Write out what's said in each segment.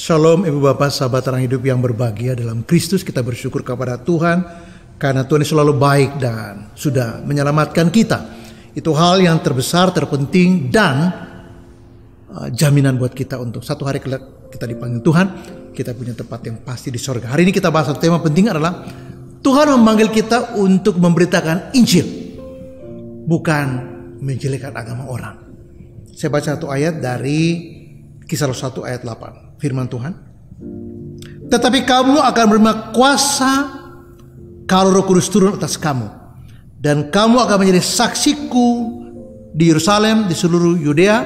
Shalom Ibu Bapak, sahabat terang hidup yang berbahagia dalam Kristus. Kita bersyukur kepada Tuhan karena Tuhan selalu baik dan sudah menyelamatkan kita. Itu hal yang terbesar, terpenting, dan jaminan buat kita untuk satu hari kita dipanggil Tuhan. Kita punya tempat yang pasti di sorga. Hari ini kita bahas satu tema penting adalah Tuhan memanggil kita untuk memberitakan Injil, bukan menjelekkan agama orang. Saya baca satu ayat dari Kisah 1 ayat 8. Firman Tuhan, tetapi kamu akan menerima kuasa kalau Roh Kudus turun atas kamu, dan kamu akan menjadi saksiku di Yerusalem, di seluruh Yudea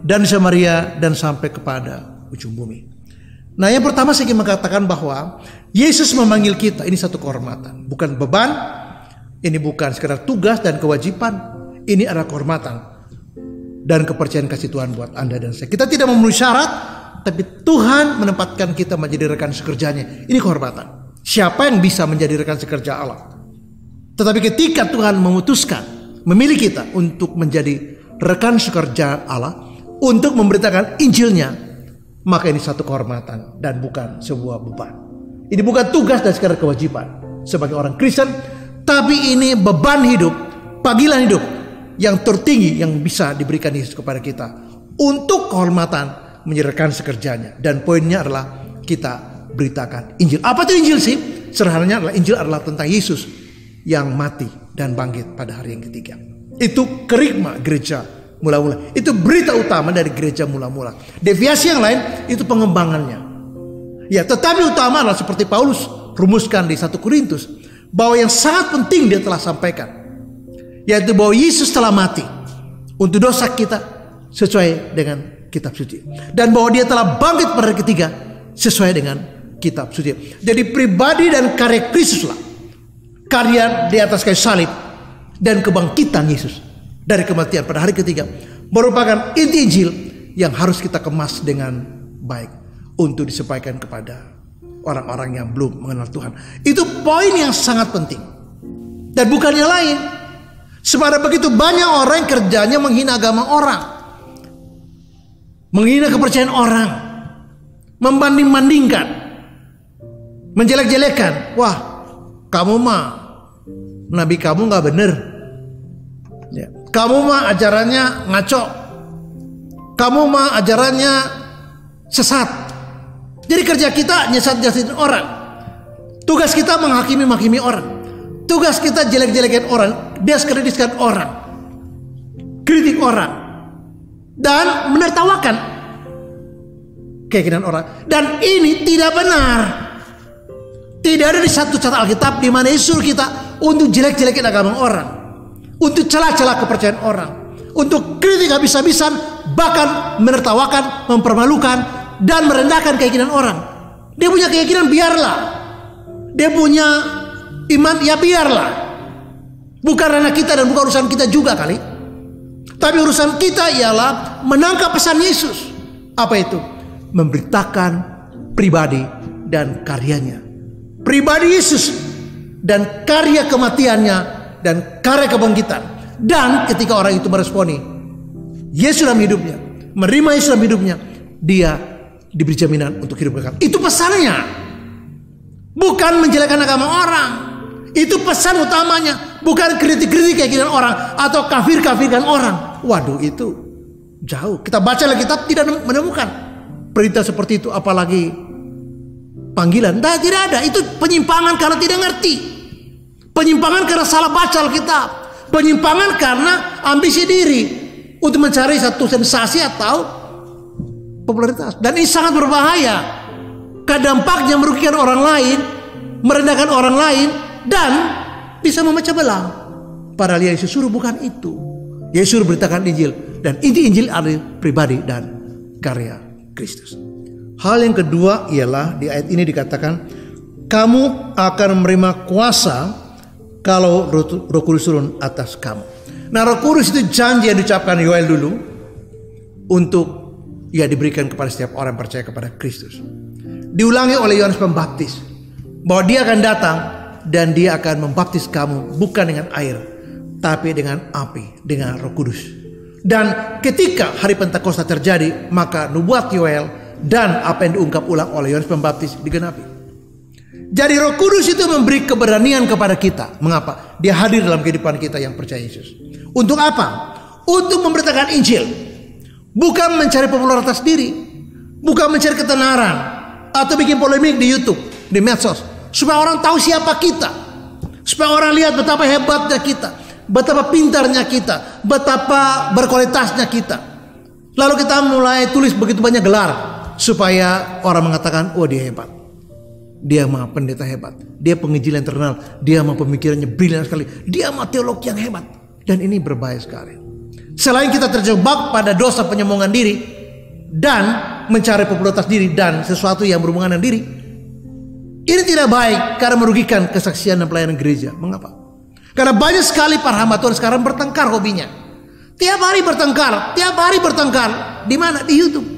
dan di Samaria, dan sampai kepada ujung bumi. Nah, yang pertama saya ingin mengatakan bahwa Yesus memanggil kita, ini satu kehormatan, bukan beban. Ini bukan sekedar tugas dan kewajiban. Ini adalah kehormatan dan kepercayaan kasih Tuhan buat Anda dan saya. Kita tidak memenuhi syarat, tapi Tuhan menempatkan kita menjadi rekan sekerjanya. Ini kehormatan. Siapa yang bisa menjadi rekan sekerja Allah? Tetapi ketika Tuhan memutuskan, memilih kita untuk menjadi rekan sekerja Allah, untuk memberitakan Injilnya, maka ini satu kehormatan dan bukan sebuah beban. Ini bukan tugas dan sekadar kewajiban sebagai orang Kristen, tapi ini beban hidup, panggilan hidup yang tertinggi yang bisa diberikan Yesus kepada kita untuk kehormatan menjadi rekan sekerjanya. Dan poinnya adalah kita beritakan Injil. Apa itu Injil sih? Sederhananya adalah Injil adalah tentang Yesus yang mati dan bangkit pada hari yang ketiga. Itu kerigma gereja mula-mula. Itu berita utama dari gereja mula-mula. Deviasi yang lain itu pengembangannya. Ya, tetapi utama adalah seperti Paulus rumuskan di 1 Korintus, bahwa yang sangat penting dia telah sampaikan, yaitu bahwa Yesus telah mati untuk dosa kita sesuai dengan kitab suci, dan bahwa dia telah bangkit pada hari ketiga sesuai dengan kitab suci. Jadi pribadi dan karya Kristuslah, karya di atas kayu salib dan kebangkitan Yesus dari kematian pada hari ketiga, merupakan inti Injil yang harus kita kemas dengan baik untuk disampaikan kepada orang-orang yang belum mengenal Tuhan. Itu poin yang sangat penting dan bukan yang lain. Sebab begitu banyak orang yang kerjanya menghina agama orang, menghina kepercayaan orang, membanding-bandingkan, menjelek-jelekan. Wah, kamu mah nabi kamu nggak bener, ya. Kamu mah ajarannya ngaco, kamu mah ajarannya sesat. Jadi kerja kita nyesat-nyesatin orang. Tugas kita menghakimi orang. Tugas kita jelek-jelekan orang, diskreditkan orang, kritik orang, dan menertawakan keyakinan orang. Dan ini tidak benar. Tidak ada di satu catatan Alkitab di mana Yesus kita untuk jelek-jelekan agama orang, untuk celah-celah kepercayaan orang, untuk kritik habis-habisan, bahkan menertawakan, mempermalukan, dan merendahkan keyakinan orang. Dia punya keyakinan, biarlah. Dia punya iman, ya biarlah. Bukan ranah kita dan bukan urusan kita juga kali. Tapi urusan kita ialah menangkap pesan Yesus. Apa itu? Memberitakan pribadi dan karyanya. Pribadi Yesus dan karya kematiannya dan karya kebangkitan. Dan ketika orang itu meresponi Yesus dalam hidupnya, menerima Yesus dalam hidupnya, dia diberi jaminan untuk hidup kekal. Itu pesannya. Bukan menjelekkan agama orang. Itu pesan utamanya. Bukan kritik-kritik keyakinan orang atau kafir-kafirkan orang. Waduh, itu jauh. Kita baca Alkitab tidak menemukan perintah seperti itu, apalagi panggilan. Nah, tidak ada. Itu penyimpangan karena tidak ngerti. Penyimpangan karena salah baca Alkitab. Penyimpangan karena ambisi diri untuk mencari satu sensasi atau popularitas. Dan ini sangat berbahaya. Dampaknya merugikan orang lain, merendahkan orang lain, dan bisa memecah belah. Padahal Yesus suruh bukan itu. Yesus suruh beritakan Injil, dan inti Injil adalah pribadi dan karya Kristus. Hal yang kedua ialah di ayat ini dikatakan, kamu akan menerima kuasa kalau Roh Kudus turun atas kamu. Nah, Roh Kudus itu janji yang diucapkan Yoel dulu untuk diberikan kepada setiap orang yang percaya kepada Kristus. Diulangi oleh Yohanes Pembaptis bahwa dia akan datang dan dia akan membaptis kamu bukan dengan air, tapi dengan api, dengan Roh Kudus. Dan ketika hari Pentakosta terjadi, maka nubuat Yoel dan apa yang diungkap ulang oleh Yohanes Pembaptis digenapi. Jadi Roh Kudus itu memberi keberanian kepada kita. Mengapa? Dia hadir dalam kehidupan kita yang percaya Yesus. Untuk apa? Untuk memberitakan Injil. Bukan mencari popularitas diri, bukan mencari ketenaran, atau bikin polemik di YouTube, di medsos, supaya orang tahu siapa kita, supaya orang lihat betapa hebatnya kita, betapa pintarnya kita, betapa berkualitasnya kita. Lalu kita mulai tulis begitu banyak gelar, supaya orang mengatakan, oh dia hebat, dia mah pendeta hebat, dia penginjil yang terkenal, dia mah pemikirannya brilian sekali, dia mah teolog yang hebat. Dan ini berbahaya sekali. Selain kita terjebak pada dosa penyombongan diri dan mencari popularitas diri dan sesuatu yang berhubungan dengan diri, ini tidak baik karena merugikan kesaksian dan pelayanan gereja. Mengapa? Karena banyak sekali para hamba Tuhan sekarang bertengkar hobinya. Tiap hari bertengkar. Di mana? Di YouTube.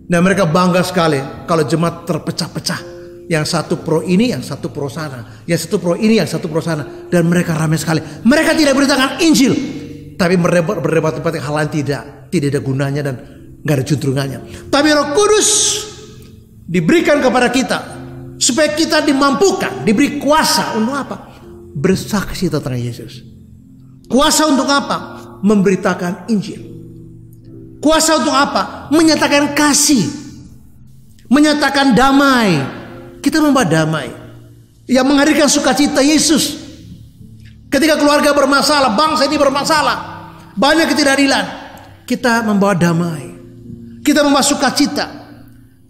Dan mereka bangga sekali kalau jemaat terpecah-pecah. Yang satu pro ini, yang satu pro sana. Yang satu pro ini, yang satu pro sana. Dan mereka ramai sekali. Mereka tidak beritakan Injil, tapi berdebat tempat yang hal lain tidak ada gunanya dan nggak ada juntrungannya. Tapi Roh Kudus diberikan kepada kita supaya kita dimampukan, diberi kuasa untuk apa? Bersaksi tentang Yesus. Kuasa untuk apa? Memberitakan Injil. Kuasa untuk apa? Menyatakan kasih, menyatakan damai. Kita membawa damai yang menghadirkan sukacita Yesus. Ketika keluarga bermasalah, bangsa ini bermasalah, banyak ketidakadilan, kita membawa damai, kita membawa sukacita,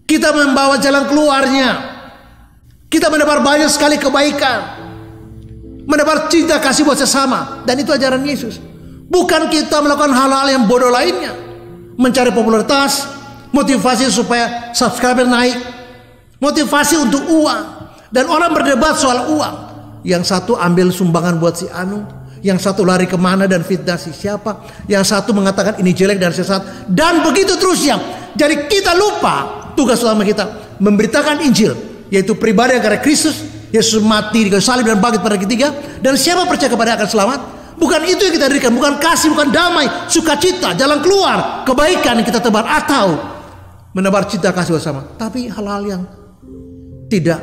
kita membawa jalan keluarnya, kita mendapat banyak sekali kebaikan, mendapat cinta kasih buat sesama. Dan itu ajaran Yesus. Bukan kita melakukan hal-hal yang bodoh lainnya, mencari popularitas, motivasi supaya subscriber naik, motivasi untuk uang. Dan orang berdebat soal uang. Yang satu ambil sumbangan buat si anu, yang satu lari kemana dan fitnah si siapa, yang satu mengatakan ini jelek dan sesat, dan begitu terusnya. Jadi kita lupa tugas utama kita, memberitakan Injil, yaitu pribadi yang karena Kristus, Yesus mati di kayu salib dan bangkit pada ketiga, dan siapa percaya kepada akan selamat. Bukan itu yang kita berikan, bukan kasih, bukan damai, sukacita, jalan keluar, kebaikan yang kita tebar, atau menebar cinta kasih bersama. Tapi hal-hal yang tidak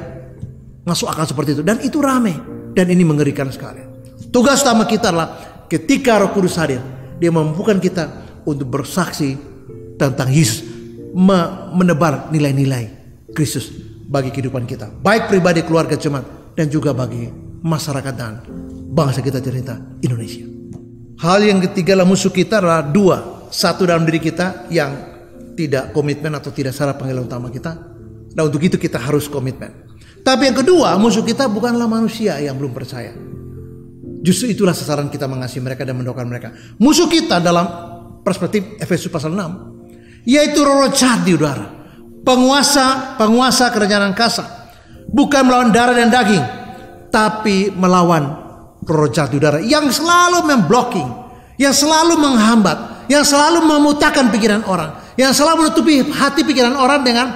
masuk akal seperti itu, dan itu ramai. Dan ini mengerikan sekali. Tugas utama kita adalah ketika Roh Kudus hadir, dia memampukan kita untuk bersaksi tentang Yesus, menebar nilai-nilai Kristus bagi kehidupan kita, baik pribadi, keluarga, jemaat, dan juga bagi masyarakat dan bangsa kita tercinta Indonesia. Hal yang ketiga adalah musuh kita adalah dua. Satu dalam diri kita yang tidak komitmen atau tidak sadar panggilan utama kita. Dan untuk itu kita harus komitmen. Tapi yang kedua, musuh kita bukanlah manusia yang belum percaya. Justru itulah sasaran kita mengasihi mereka dan mendoakan mereka. Musuh kita dalam perspektif Efesus pasal 6, yaitu roh jahat di udara, penguasa kerajaan angkasa, bukan melawan darah dan daging, tapi melawan roh jahat di udara yang selalu memblocking, yang selalu menghambat, yang selalu memutakan pikiran orang, yang selalu menutupi hati pikiran orang dengan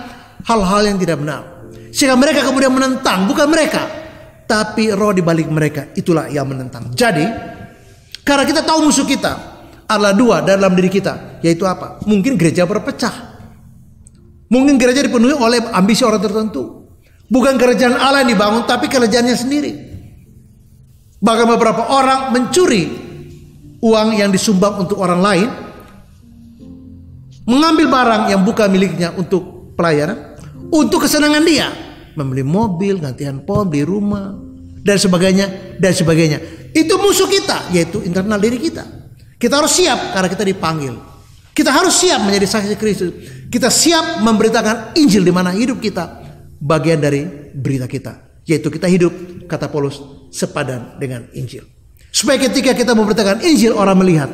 hal-hal yang tidak benar. Sehingga mereka kemudian menentang, bukan mereka, tapi roh di balik mereka itulah yang menentang. Jadi, karena kita tahu musuh kita adalah dua dalam diri kita, yaitu apa? Mungkin gereja berpecah. Mungkin gereja dipenuhi oleh ambisi orang tertentu. Bukan kerajaan Allah yang dibangun, tapi kerajaannya sendiri. Bahkan beberapa orang mencuri uang yang disumbang untuk orang lain, mengambil barang yang bukan miliknya untuk pelayanan, untuk kesenangan dia, membeli mobil, ganti handphone, beli rumah, dan sebagainya, dan sebagainya. Itu musuh kita, yaitu internal diri kita. Kita harus siap karena kita dipanggil. Kita harus siap menjadi saksi Kristus. Kita siap memberitakan Injil di mana hidup kita bagian dari berita kita, yaitu kita hidup, kata Paulus, sepadan dengan Injil. Supaya ketika kita memberitakan Injil, orang melihat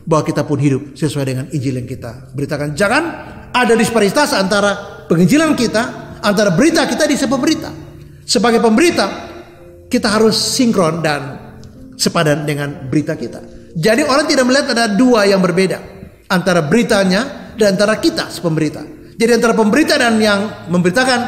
bahwa kita pun hidup sesuai dengan Injil yang kita beritakan. Jangan ada disparitas antara penginjilan kita, antara berita kita di pemberita. Sebagai pemberita, kita harus sinkron dan sepadan dengan berita kita. Jadi orang tidak melihat ada dua yang berbeda antara beritanya dan antara kita pemberita. Jadi antara pemberita dan yang memberitakan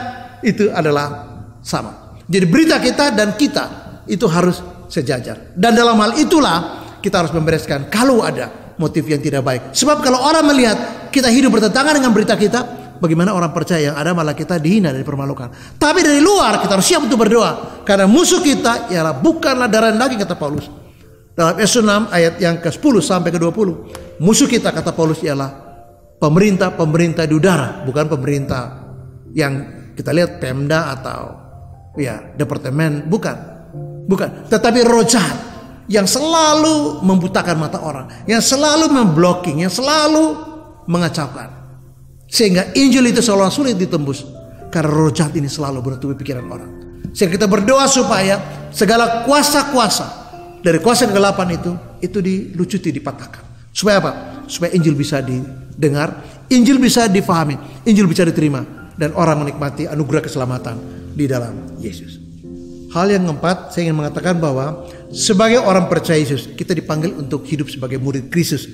itu adalah sama. Jadi berita kita dan kita itu harus sejajar. Dan dalam hal itulah kita harus membereskan kalau ada motif yang tidak baik. Sebab kalau orang melihat kita hidup bertentangan dengan berita kita, bagaimana orang percaya yang ada malah kita dihina dan dipermalukan. Tapi dari luar kita harus siap untuk berdoa. Karena musuh kita ialah bukanlah darah dan daging, kata Paulus. Dalam Efesus 6 ayat yang ke-10 sampai ke-20. Musuh kita, kata Paulus, ialah pemerintah di udara. Bukan pemerintah yang kita lihat Pemda atau departemen. Bukan. Tetapi roh jahat yang selalu membutakan mata orang, yang selalu memblocking, yang selalu mengacaukan, sehingga Injil itu seolah sulit ditembus karena roh jahat ini selalu menutupi pikiran orang. Sehingga kita berdoa supaya segala kuasa-kuasa dari kuasa kegelapan itu dilucuti, dipatahkan. Supaya apa? Supaya Injil bisa didengar, Injil bisa difahami, Injil bisa diterima, dan orang menikmati anugerah keselamatan di dalam Yesus. Hal yang keempat, saya ingin mengatakan bahwa sebagai orang percaya Yesus, kita dipanggil untuk hidup sebagai murid Kristus.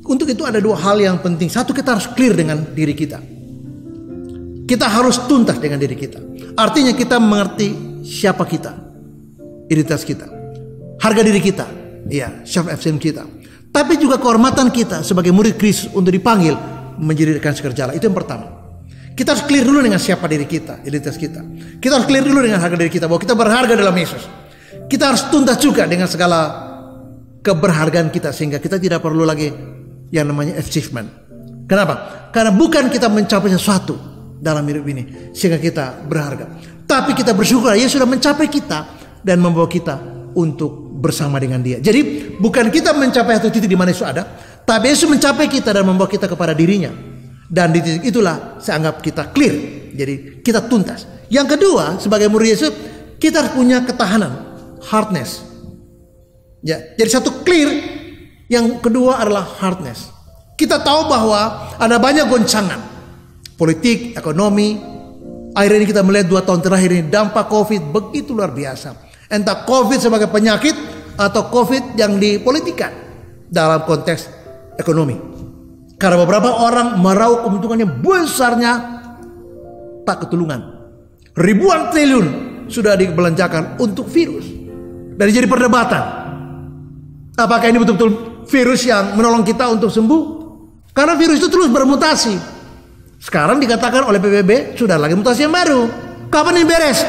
Untuk itu ada dua hal yang penting. Satu, kita harus clear dengan diri kita. Kita harus tuntas dengan diri kita. Artinya kita mengerti siapa kita, identitas kita, harga diri kita, self-esteem kita. Tapi juga kehormatan kita sebagai murid Kristus untuk dipanggil menjadi rekan sekerjala. Itu yang pertama. Kita harus clear dulu dengan siapa diri kita, identitas kita. Kita harus clear dulu dengan harga diri kita, bahwa kita berharga dalam Yesus. Kita harus tuntas juga dengan segala keberhargaan kita, sehingga kita tidak perlu lagi yang namanya achievement. Kenapa? Karena bukan kita mencapai sesuatu dalam hidup ini sehingga kita berharga, tapi kita bersyukur Yesus sudah mencapai kita dan membawa kita untuk bersama dengan Dia. Jadi bukan kita mencapai satu titik di mana Yesus ada, tapi Yesus mencapai kita dan membawa kita kepada dirinya. Dan di titik itulah saya anggap kita clear. Jadi kita tuntas. Yang kedua, sebagai murid Yesus, kita harus punya ketahanan, hardness. Jadi satu clear, yang kedua adalah hardness. Kita tahu bahwa ada banyak goncangan, politik, ekonomi. Akhir ini kita melihat 2 tahun terakhir ini dampak COVID begitu luar biasa. Entah COVID sebagai penyakit atau COVID yang dipolitikan dalam konteks ekonomi. Karena beberapa orang meraup keuntungannya besarnya tak ketulungan. Ribuan triliun sudah dibelanjakan untuk virus. Dan jadi perdebatan. Apakah ini betul-betul virus yang menolong kita untuk sembuh? Karena virus itu terus bermutasi. Sekarang dikatakan oleh PBB sudah lagi mutasi yang baru. Kapan ini beres?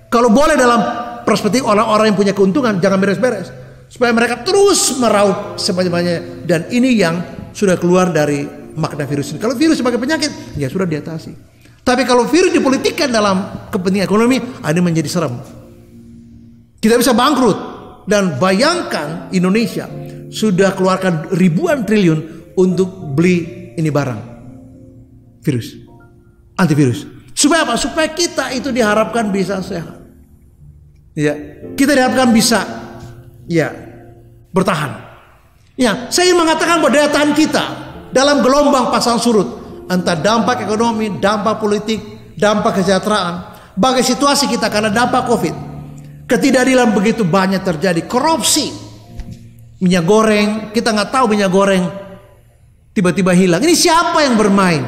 Kalau boleh dalam perspektif orang-orang yang punya keuntungan, jangan beres-beres. Supaya mereka terus meraup sebanyak-banyaknya. Dan ini yang sudah keluar dari makna virus ini. Kalau virus sebagai penyakit, ya sudah diatasi. Tapi kalau virus dipolitikkan dalam kepentingan ekonomi, ini menjadi serem. Kita bisa bangkrut. Dan bayangkan Indonesia sudah keluarkan ribuan triliun untuk beli ini barang, virus, antivirus. Supaya apa? Supaya kita itu diharapkan bisa sehat. Kita diharapkan bisa bertahan. Saya ingin mengatakan bahwa daya tahan kita dalam gelombang pasang surut, entah dampak ekonomi, dampak politik, dampak kesejahteraan, bagai situasi kita karena dampak COVID, ketidakadilan begitu banyak terjadi, korupsi, minyak goreng, kita nggak tahu minyak goreng tiba-tiba hilang. Ini siapa yang bermain?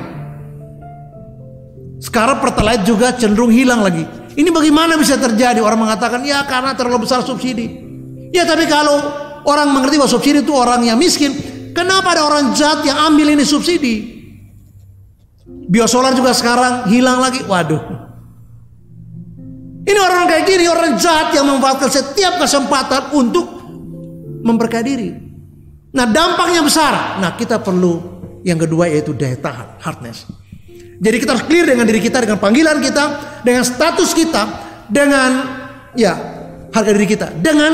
Sekarang Pertalite juga cenderung hilang lagi. Ini bagaimana bisa terjadi? Orang mengatakan karena terlalu besar subsidi. Tapi kalau orang mengerti bahwa subsidi itu orang yang miskin, kenapa ada orang jahat yang ambil ini subsidi? Biosolar juga sekarang hilang lagi. Waduh. Ini orang kayak gini, orang jahat yang memanfaatkan setiap kesempatan untuk memperkaya diri. Nah, dampaknya besar. Nah, kita perlu yang kedua, yaitu daya tahan, hardness. Jadi kita harus clear dengan diri kita, dengan panggilan kita, dengan status kita, dengan harga diri kita, dengan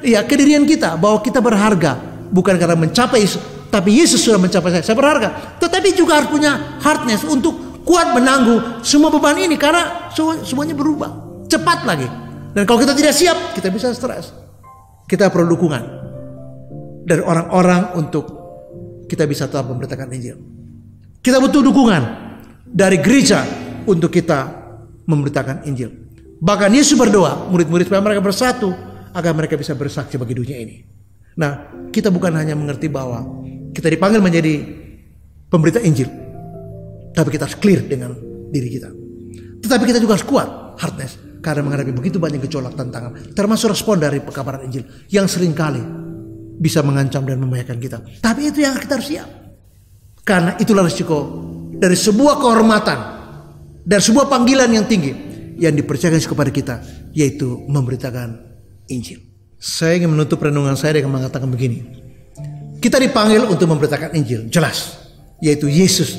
kedirian kita, bahwa kita berharga bukan karena mencapai Yesus, tapi Yesus sudah mencapai saya berharga. Tetapi juga harus punya hardness untuk kuat menanggung semua beban ini, karena semuanya berubah cepat lagi. Dan kalau kita tidak siap, kita bisa stres. Kita perlu dukungan dari orang-orang untuk kita bisa tetap memberitakan Injil. Kita butuh dukungan dari gereja untuk kita memberitakan Injil. Bahkan Yesus berdoa murid-murid supaya mereka bersatu agar mereka bisa bersaksi bagi dunia ini. Nah, kita bukan hanya mengerti bahwa kita dipanggil menjadi pemberita Injil, tapi kita harus clear dengan diri kita. Tetapi kita juga harus kuat, hardness, karena menghadapi begitu banyak gejolak tantangan, termasuk respon dari pekabaran Injil yang seringkali bisa mengancam dan membahayakan kita. Tapi itu yang kita harus siap, karena itulah risiko dari sebuah kehormatan, dari sebuah panggilan yang tinggi yang dipercayakan kepada kita, yaitu memberitakan Injil. Saya ingin menutup renungan saya dengan mengatakan begini. Kita dipanggil untuk memberitakan Injil, jelas, yaitu Yesus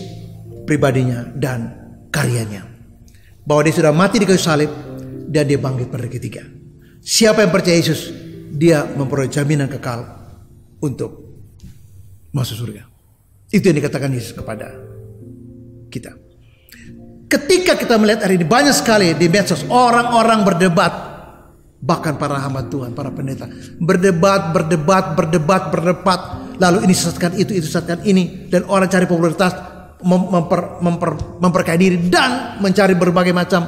pribadinya dan karyanya. Bahwa dia sudah mati di kayu salib dan dia bangkit pada ketiga. Siapa yang percaya Yesus, dia memperoleh jaminan kekal untuk masuk surga. Itu yang dikatakan Yesus kepada kita. Ketika kita melihat hari ini banyak sekali di medsos orang-orang berdebat, bahkan para hamba Tuhan, para pendeta berdebat, lalu ini sesatkan itu sesatkan ini, dan orang cari popularitas, memperkaya diri dan mencari berbagai macam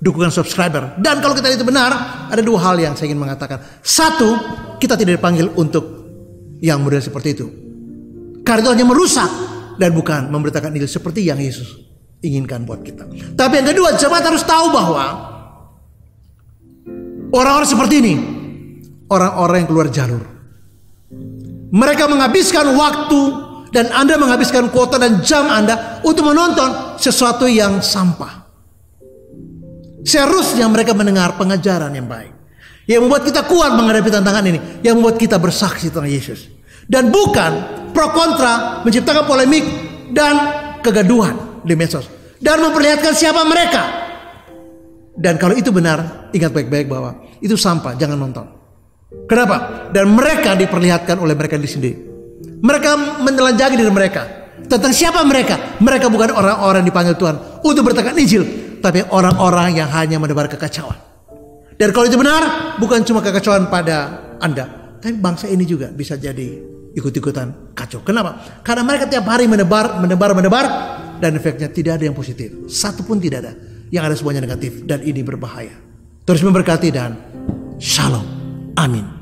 dukungan subscriber. Dan kalau kita itu benar, ada dua hal yang saya ingin mengatakan. Satu, kita tidak dipanggil untuk yang model seperti itu, karena itu hanya merusak dan bukan memberitakan Injil seperti yang Yesus inginkan buat kita. Tapi yang kedua, jemaat harus tahu bahwa orang-orang seperti ini, orang-orang yang keluar jalur, mereka menghabiskan waktu dan Anda menghabiskan kuota dan jam Anda untuk menonton sesuatu yang sampah. Seharusnya mereka mendengar pengajaran yang baik, yang membuat kita kuat menghadapi tantangan ini, yang membuat kita bersaksi tentang Yesus, dan bukan pro kontra, menciptakan polemik dan kegaduhan di medsos dan memperlihatkan siapa mereka. Dan kalau itu benar, ingat baik-baik bahwa itu sampah, jangan nonton. Kenapa? Dan mereka diperlihatkan oleh mereka sendiri. Mereka menelanjangi diri mereka tentang siapa mereka. Mereka bukan orang-orang dipanggil Tuhan untuk beritakan Injil, tapi orang-orang yang hanya menebar kekacauan. Dan kalau itu benar, bukan cuma kekacauan pada Anda, tapi bangsa ini juga bisa jadi ikut-ikutan kacau. Kenapa? Karena mereka tiap hari menebar, dan efeknya tidak ada yang positif. Satu pun tidak ada. Yang ada semuanya negatif, dan ini berbahaya. Terus memberkati dan shalom. Amin.